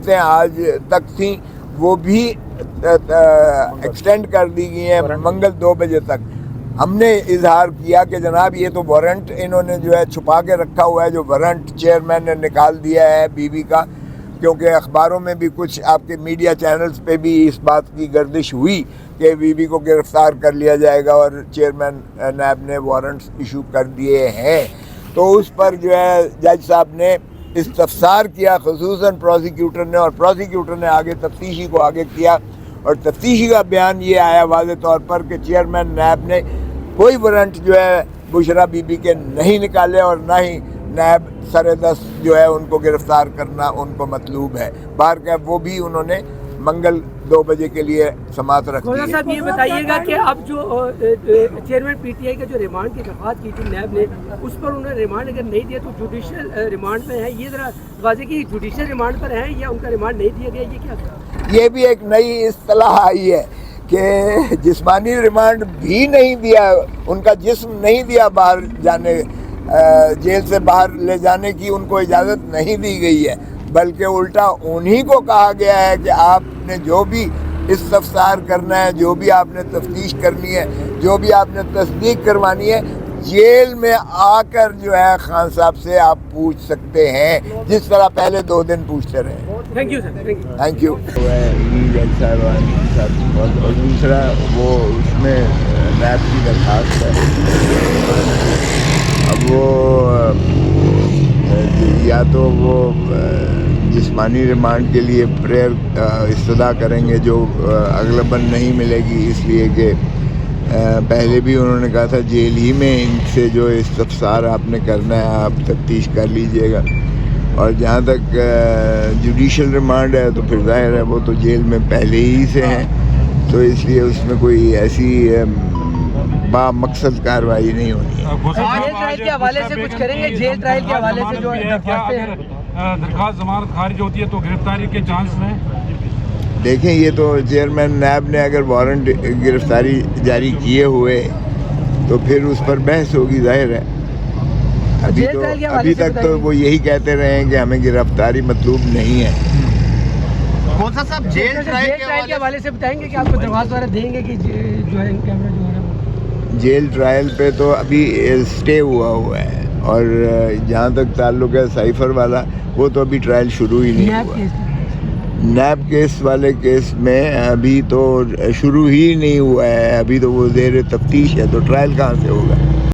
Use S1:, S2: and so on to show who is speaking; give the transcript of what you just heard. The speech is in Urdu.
S1: عدالتیں آج تک تھیں وہ بھی ایکسٹینڈ کر دی گئی ہیں منگل 2 بجے تک. ہم نے اظہار کیا کہ جناب یہ تو وارنٹ انہوں نے جو ہے چھپا کے رکھا ہوا ہے, جو وارنٹ چیئرمین نے نکال دیا ہے بی بی کا, کیونکہ اخباروں میں بھی کچھ آپ کے میڈیا چینلز پہ بھی اس بات کی گردش ہوئی کہ بی بی کو گرفتار کر لیا جائے گا اور چیئرمین نیب نے وارنٹس ایشو کر دیے ہیں. تو اس پر جو ہے جج صاحب نے استفسار کیا خصوصاً پروسیکیوٹر نے, اور پروسیکیوٹر نے آگے تفتیشی کو آگے کیا, اور تفتیشی کا بیان یہ آیا واضح طور پر کہ چیئرمین نیب نے کوئی وارنٹ جو ہے بشرا بی بی کے نہیں نکالے, اور نہ ہی نیب سر دست جو ہے ان کو گرفتار کرنا ان کو مطلوب ہے. باہر کا وہ بھی انہوں نے منگل 2 بجے کے لیے سماعت رکھ دی ہے.
S2: صاحب یہ بتائیے گا کہ اب جو چیئرمین پی ٹی آئی کا جو ریمانڈ کی درخواست کی تھی نیب نے, اس پر انہوں نے ریمانڈ اگر نہیں دیا تو جوڈیشل ریمانڈ میں ہے, یہ ذرا واضح کہ جوڈیشل ریمانڈ پر ہے یا ان کا ریمانڈ نہیں دیا گیا, یہ کیا تھا؟
S1: یہ بھی ایک نئی اصطلاح آئی ہے کہ جسمانی ریمانڈ بھی نہیں دیا, ان کا جسم نہیں دیا باہر جانے, جیل سے باہر لے جانے کی ان کو اجازت نہیں دی گئی ہے, بلکہ الٹا انہی کو کہا گیا ہے کہ آپ نے جو بھی استفسار کرنا ہے, جو بھی آپ نے تفتیش کرنی ہے, جو بھی آپ نے تصدیق کروانی ہے, جیل میں آ کر جو ہے خان صاحب سے آپ پوچھ سکتے ہیں, جس طرح پہلے 2 دن پوچھتے رہے.
S2: Thank you sir.
S1: Thank you. اور دوسرا وہ اس میں نیب کی درخواست ہے, اب وہ یا تو وہ جسمانی ریمانڈ کے لیے پریئر استدعا کریں گے جو اغلباً نہیں ملے گی, اس لیے کہ پہلے بھی انہوں نے کہا تھا جیل ہی میں ان سے جو استفسار آپ نے کرنا ہے آپ تفتیش کر لیجئے گا, اور جہاں تک جوڈیشل ریمانڈ ہے تو پھر ظاہر ہے وہ تو جیل میں پہلے ہی سے ہیں, تو اس لیے اس میں کوئی ایسی با مقصد کارروائی نہیں ہونی ہے.
S2: جیل ٹرائل کے حوالے سے کچھ کریں گے؟ جیل ٹرائل کے حوالے سے جو درخواستیں ہیں,
S3: درخواست ضمانت خارج ہوتی ہے تو گرفتاری کے چانس میں
S1: دیکھیں یہ تو چیئرمین نیب نے اگر وارنٹ گرفتاری جاری کیے ہوئے تو پھر اس پر بحث ہوگی, ظاہر ہے. ابھی تک تو وہ یہی کہتے رہے ہیں کہ ہمیں گرفتاری مطلوب نہیں ہے.
S2: صاحب جیل ٹرائل کے حوالے سے بتائیں گے کہ آپ کو درخواست وغیرہ دیں گے کہ جو ہے کیمرہ جو ہے
S1: جیل ٹرائل پہ تو ابھی اسٹے ہوا ہے, اور جہاں تک تعلق ہے سائفر والا وہ تو ابھی ٹرائل شروع ہی نہیں ہوا. نیب کیس والے کیس میں ابھی تو شروع ہی نہیں ہوا ہے, ابھی تو وہ زیر تفتیش ہے, تو ٹرائل کہاں سے ہوگا.